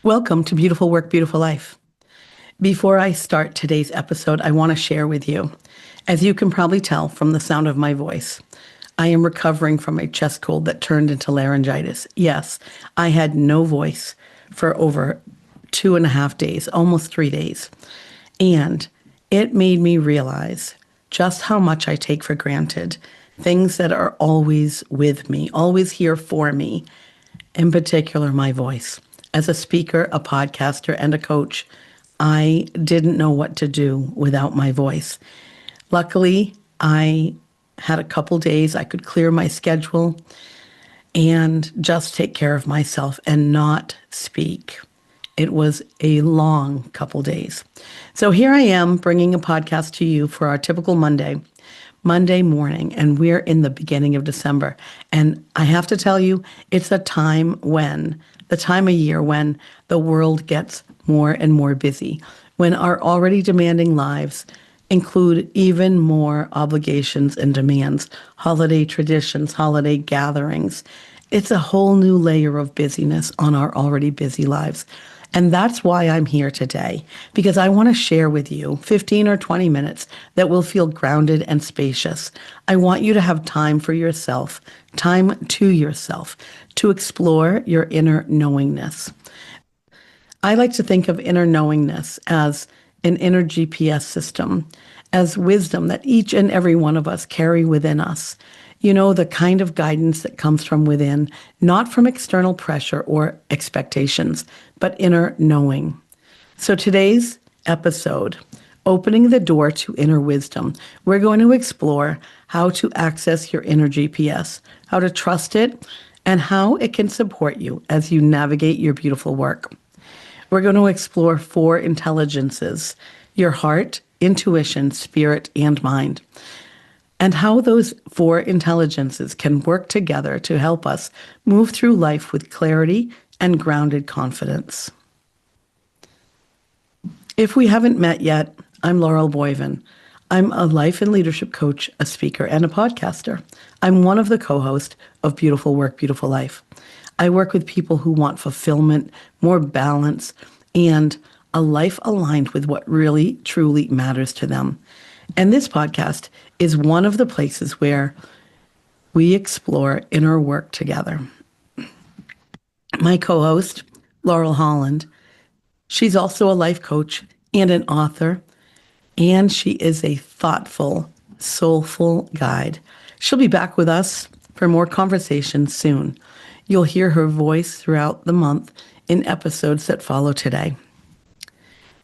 Welcome to Beautiful Work, Beautiful Life. Before I start today's episode, I want to share with you, as you can probably tell from the sound of my voice, I am recovering from a chest cold that turned into laryngitis. Yes, I had no voice for over 2.5 days, almost 3 days. And it made me realize just how much I take for granted things that are always with me, always here for me, in particular, my voice. As a speaker, a podcaster, and a coach, I didn't know what to do without my voice. Luckily, I had a couple days I could clear my schedule and just take care of myself and not speak. It was a long couple days. So here I am bringing a podcast to you for our typical Monday morning, and we're in the beginning of December. And I have to tell you, it's the time of year when the world gets more and more busy, when our already demanding lives include even more obligations and demands, holiday traditions, holiday gatherings. It's a whole new layer of busyness on our already busy lives. And that's why I'm here today, because I want to share with you 15 or 20 minutes that will feel grounded and spacious. I want you to have time for yourself, time to yourself, to explore your inner knowingness. I like to think of inner knowingness as an inner GPS system, as wisdom that each and every one of us carry within us. You know, the kind of guidance that comes from within, not from external pressure or expectations, but inner knowing. So today's episode, Opening the Door to Inner Wisdom, we're going to explore how to access your inner GPS, how to trust it, and how it can support you as you navigate your beautiful work. We're going to explore 4 intelligences: your heart, intuition, spirit, and mind, and how those 4 intelligences can work together to help us move through life with clarity and grounded confidence. If we haven't met yet, I'm Laurel Boivin. I'm a life and leadership coach, a speaker, and a podcaster. I'm one of the co-hosts of Beautiful Work, Beautiful Life. I work with people who want fulfillment, more balance, and a life aligned with what really, truly matters to them. And this podcast is one of the places where we explore inner work together. My co-host, Laurel Holland, she's also a life coach and an author, and she is a thoughtful, soulful guide. She'll be back with us for more conversations soon. You'll hear her voice throughout the month in episodes that follow today.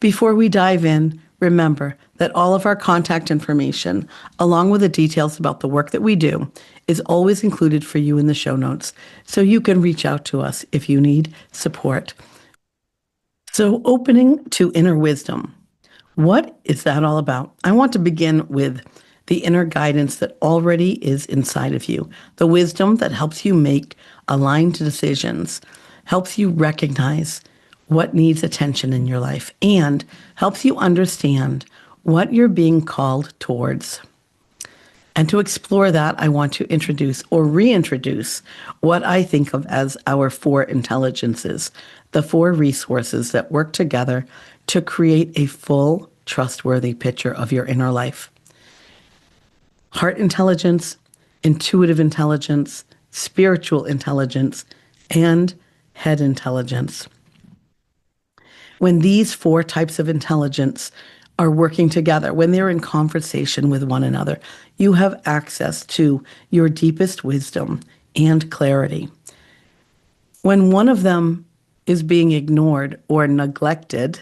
Before we dive in, remember that all of our contact information, along with the details about the work that we do, is always included for you in the show notes, so you can reach out to us if you need support. So, opening to inner wisdom. What is that all about? I want to begin with the inner guidance that already is inside of you, the wisdom that helps you make aligned decisions, helps you recognize what needs attention in your life, and helps you understand what you're being called towards. And to explore that, I want to introduce or reintroduce what I think of as our 4 intelligences, the 4 resources that work together to create a full, trustworthy picture of your inner life. Heart intelligence, intuitive intelligence, spiritual intelligence, and head intelligence. When these 4 types of intelligence are working together, when they're in conversation with one another, you have access to your deepest wisdom and clarity. When one of them is being ignored or neglected,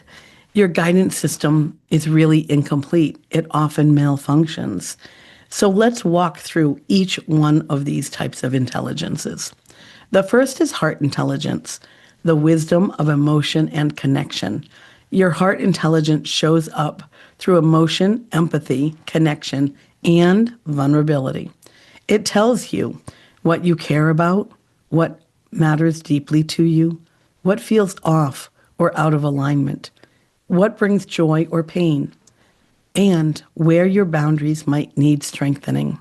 your guidance system is really incomplete. It often malfunctions. So let's walk through each one of these types of intelligences. The first is heart intelligence, the wisdom of emotion and connection. Your heart intelligence shows up through emotion, empathy, connection, and vulnerability. It tells you what you care about, what matters deeply to you, what feels off or out of alignment, what brings joy or pain, and where your boundaries might need strengthening.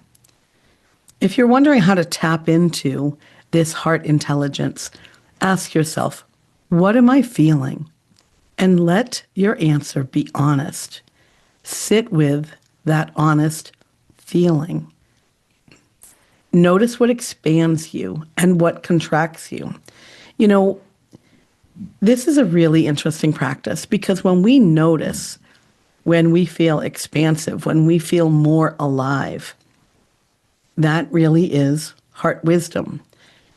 If you're wondering how to tap into this heart intelligence, ask yourself, What am I feeling? And let your answer be honest. Sit with that honest feeling. Notice what expands you and what contracts you. You know, this is a really interesting practice because when we notice, when we feel expansive, when we feel more alive, that really is heart wisdom.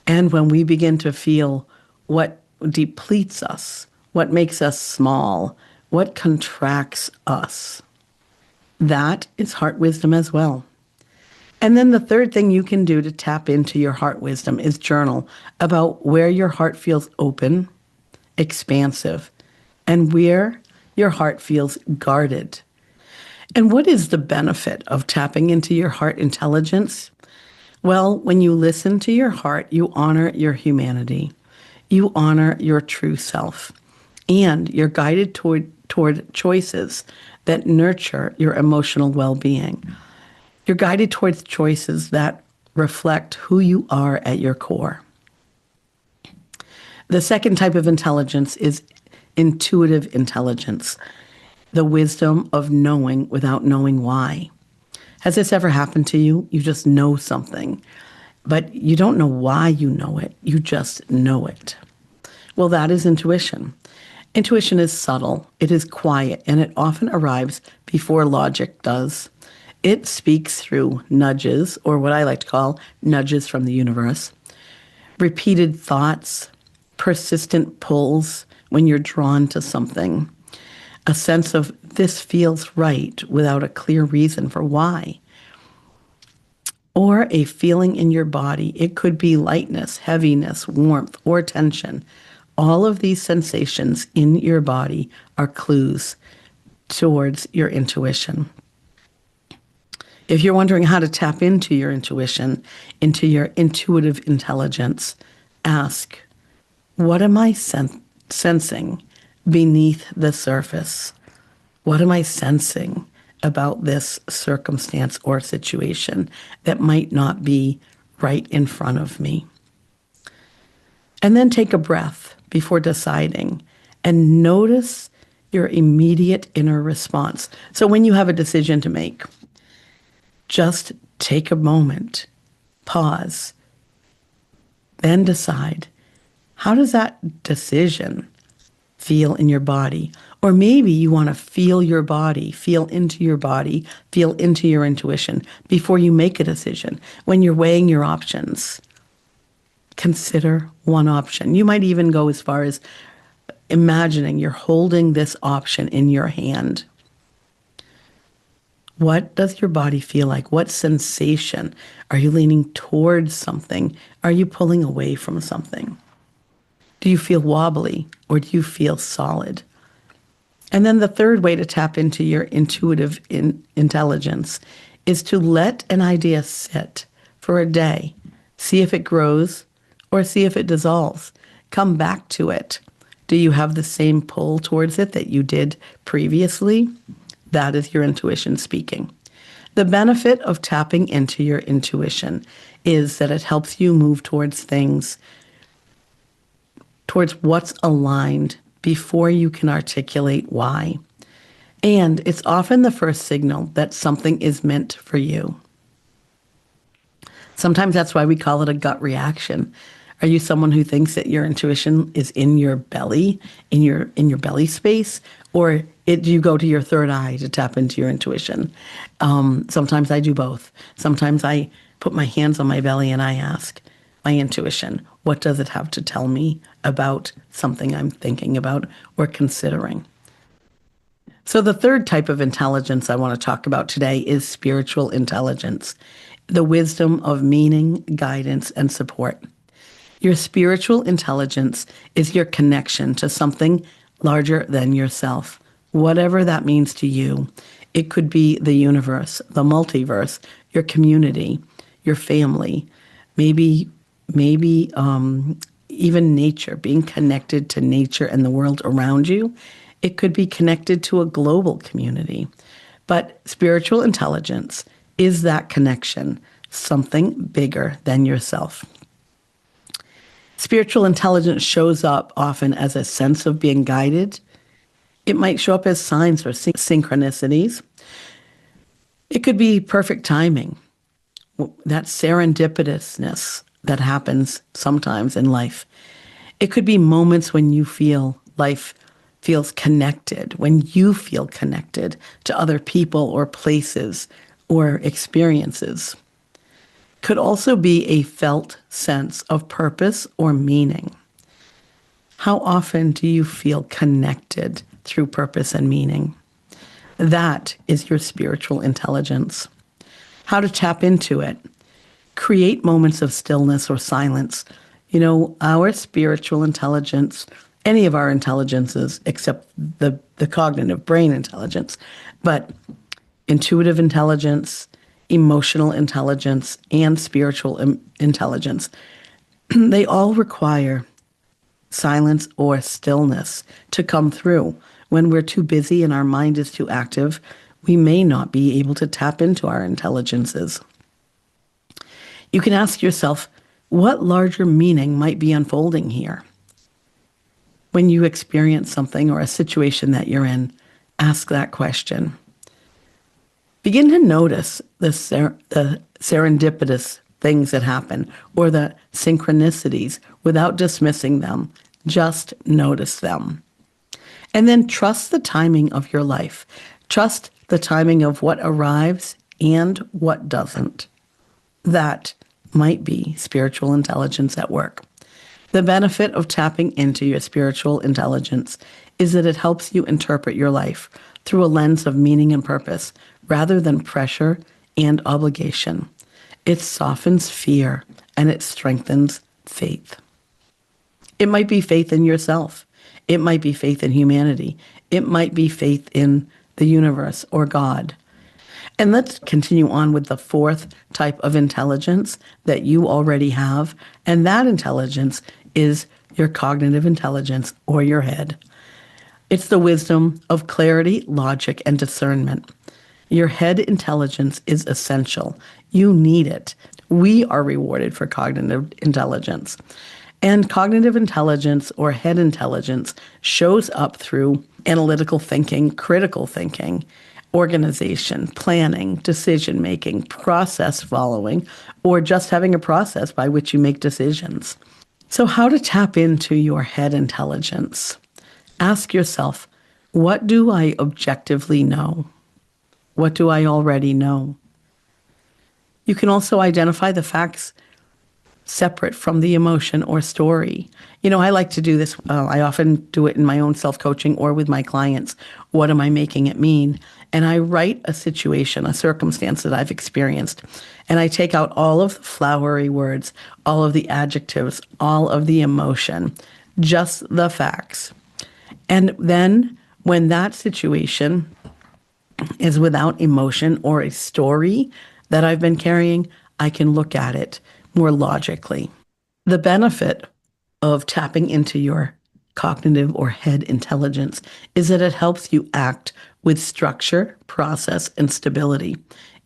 And when we begin to feel what depletes us, what makes us small, what contracts us, that is heart wisdom as well. And then the third thing you can do to tap into your heart wisdom is journal about where your heart feels open, expansive, and where your heart feels guarded. And what is the benefit of tapping into your heart intelligence? Well, when you listen to your heart, you honor your humanity. You honor your true self. And you're guided toward choices that nurture your emotional well-being. You're guided towards choices that reflect who you are at your core. The second type of intelligence is intuitive intelligence, the wisdom of knowing without knowing why. Has this ever happened to you? You just know something, but you don't know why you know it. You just know it. Well, that is intuition. Intuition is subtle, it is quiet, and it often arrives before logic does. It speaks through nudges, or what I like to call nudges from the universe, repeated thoughts, persistent pulls when you're drawn to something, a sense of this feels right without a clear reason for why, or a feeling in your body. It could be lightness, heaviness, warmth, or tension. All of these sensations in your body are clues towards your intuition. If you're wondering how to tap into your intuition, into your intuitive intelligence, ask, what am I sensing beneath the surface? What am I sensing about this circumstance or situation that might not be right in front of me? And then take a breath before deciding and notice your immediate inner response. So when you have a decision to make, just take a moment, pause, then decide, how does that decision feel in your body? Or maybe you want to feel your body, feel into your body, feel into your intuition before you make a decision. When you're weighing your options, consider one option. You might even go as far as imagining you're holding this option in your hand. What does your body feel like? What sensation? Are you leaning towards something? Are you pulling away from something? Do you feel wobbly or do you feel solid? And then the third way to tap into your intuitive intelligence is to let an idea sit for a day. See if it grows or see if it dissolves. Come back to it. Do you have the same pull towards it that you did previously? That is your intuition speaking. The benefit of tapping into your intuition is that it helps you move towards things, towards what's aligned before you can articulate why. And it's often the first signal that something is meant for you. Sometimes that's why we call it a gut reaction. Are you someone who thinks that your intuition is in your belly, in your belly space, or do you go to your third eye to tap into your intuition? Sometimes I do both. Sometimes I put my hands on my belly and I ask my intuition, what does it have to tell me about something I'm thinking about or considering? So the third type of intelligence I want to talk about today is spiritual intelligence, the wisdom of meaning, guidance, and support. Your spiritual intelligence is your connection to something larger than yourself, whatever that means to you. It could be the universe, the multiverse, your community, your family, maybe even nature, being connected to nature and the world around you. It could be connected to a global community. But spiritual intelligence is that connection, something bigger than yourself. Spiritual intelligence shows up often as a sense of being guided. It might show up as signs or synchronicities. It could be perfect timing, that serendipitousness that happens sometimes in life. It could be moments when you feel life feels connected, when you feel connected to other people or places or experiences. Could also be a felt sense of purpose or meaning. How often do you feel connected through purpose and meaning? That is your spiritual intelligence. How to tap into it. Create moments of stillness or silence. You know, our spiritual intelligence, any of our intelligences except the cognitive brain intelligence, but intuitive intelligence, emotional intelligence, and spiritual intelligence, they all require silence or stillness to come through. When we're too busy and our mind is too active, we may not be able to tap into our intelligences. You can ask yourself, what larger meaning might be unfolding here? When you experience something or a situation that you're in, ask that question. Begin to notice the serendipitous things that happen or the synchronicities without dismissing them. Just notice them. And then trust the timing of your life. Trust the timing of what arrives and what doesn't. That might be spiritual intelligence at work. The benefit of tapping into your spiritual intelligence is that it helps you interpret your life through a lens of meaning and purpose rather than pressure and obligation. It softens fear and it strengthens faith. It might be faith in yourself. It might be faith in humanity. It might be faith in the universe or God. And let's continue on with the fourth type of intelligence that you already have. And that intelligence is your cognitive intelligence or your head. It's the wisdom of clarity, logic, and discernment. Your head intelligence is essential. You need it. We are rewarded for cognitive intelligence. And cognitive intelligence or head intelligence shows up through analytical thinking, critical thinking, organization, planning, decision-making, process following, or just having a process by which you make decisions. So how to tap into your head intelligence? Ask yourself, what do I objectively know? What do I already know? You can also identify the facts separate from the emotion or story. You know, I like to do this. I often do it in my own self-coaching or with my clients. What am I making it mean? And I write a situation, a circumstance that I've experienced, and I take out all of the flowery words, all of the adjectives, all of the emotion, just the facts. And then when that situation is without emotion or a story that I've been carrying, I can look at it more logically. The benefit of tapping into your cognitive or head intelligence is that it helps you act with structure, process, and stability.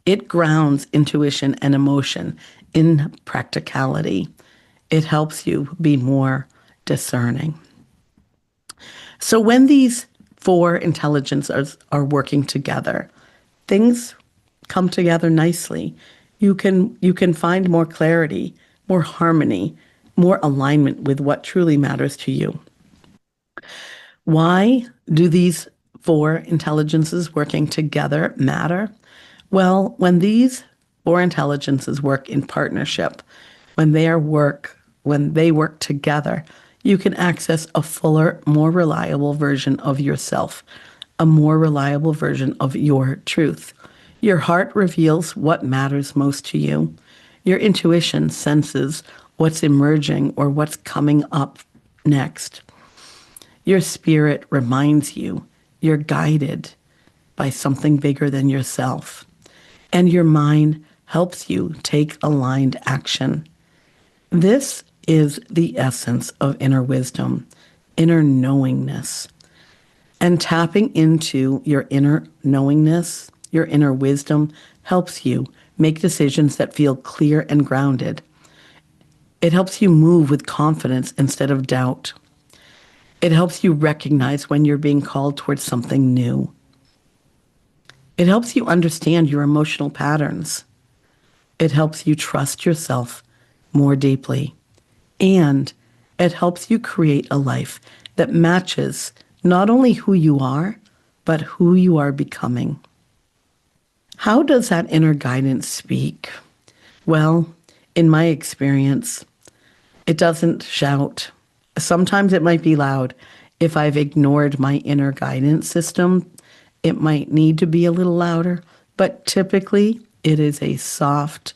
It grounds intuition and emotion in practicality. It helps you be more discerning. So when these four intelligences are working together, things come together nicely. You can find more clarity, more harmony, more alignment with what truly matters to you. Why do these four intelligences working together matter? Well, when these four intelligences work in partnership, when they work together, you can access a fuller, more reliable version of yourself, a more reliable version of your truth. Your heart reveals what matters most to you. Your intuition senses what's emerging or what's coming up next. Your spirit reminds you you're guided by something bigger than yourself. And your mind helps you take aligned action. This is the essence of inner wisdom, inner knowingness. And tapping into your inner knowingness, your inner wisdom, helps you make decisions that feel clear and grounded. It helps you move with confidence instead of doubt. It helps you recognize when you're being called towards something new. It helps you understand your emotional patterns. It helps you trust yourself more deeply. And it helps you create a life that matches not only who you are, but who you are becoming. How does that inner guidance speak? Well, in my experience, it doesn't shout. Sometimes it might be loud. If I've ignored my inner guidance system, it might need to be a little louder, but typically it is a soft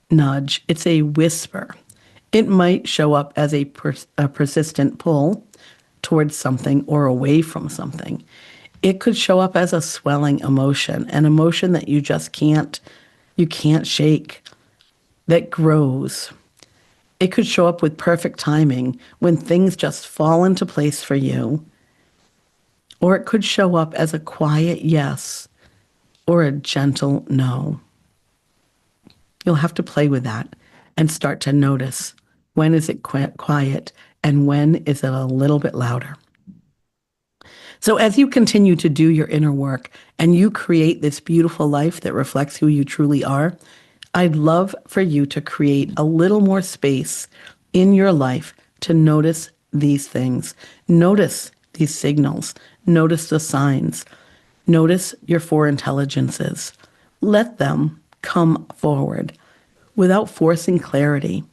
nudge. It's a whisper. It might show up as a persistent pull towards something or away from something. It could show up as a swelling emotion, an emotion that you can't shake, that grows. It could show up with perfect timing when things just fall into place for you. Or it could show up as a quiet yes or a gentle no. You'll have to play with that and start to notice when is it quiet and when is it a little bit louder. So as you continue to do your inner work and you create this beautiful life that reflects who you truly are, I'd love for you to create a little more space in your life to notice these things. Notice these signals. Notice the signs. Notice your four intelligences. Let them come forward without forcing clarity.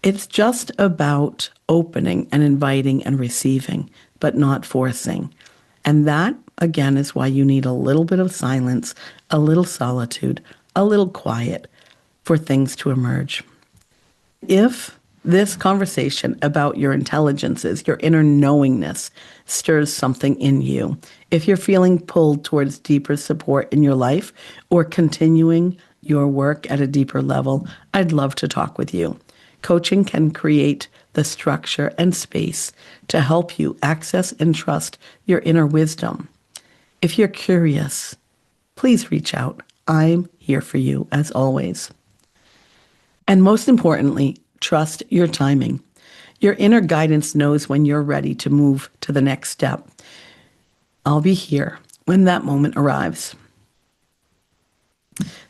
It's just about opening and inviting and receiving, but not forcing. And that, again, is why you need a little bit of silence, a little solitude, a little quiet for things to emerge. If this conversation about your intelligences, your inner knowingness, stirs something in you, if you're feeling pulled towards deeper support in your life or continuing your work at a deeper level, I'd love to talk with you. Coaching can create the structure and space to help you access and trust your inner wisdom. If you're curious, please reach out. I'm here for you as always. And most importantly, trust your timing. Your inner guidance knows when you're ready to move to the next step. I'll be here when that moment arrives.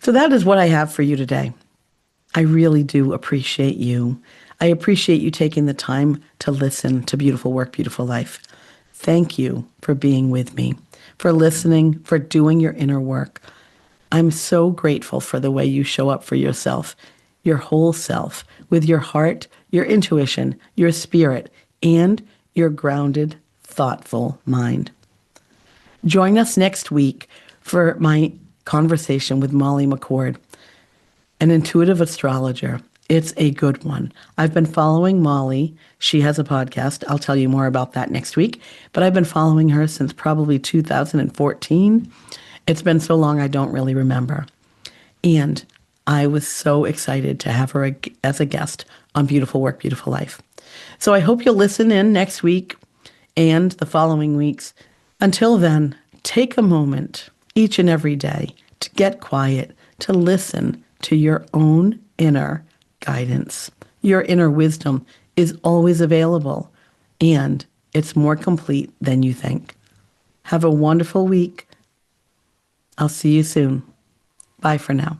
So that is what I have for you today. I really do appreciate you. I appreciate you taking the time to listen to Beautiful Work, Beautiful Life. Thank you for being with me, for listening, for doing your inner work. I'm so grateful for the way you show up for yourself, your whole self, with your heart, your intuition, your spirit, and your grounded, thoughtful mind. Join us next week for my conversation with Molly McCord, an intuitive astrologer. It's a good one. I've been following Molly. She has a podcast. I'll tell you more about that next week. But I've been following her since probably 2014. It's been so long I don't really remember. And I was so excited to have her as a guest on Beautiful Work, Beautiful Life. So I hope you'll listen in next week and the following weeks. Until then, take a moment each and every day to get quiet, to listen to your own inner guidance. Your inner wisdom is always available, and it's more complete than you think. Have a wonderful week. I'll see you soon. Bye for now.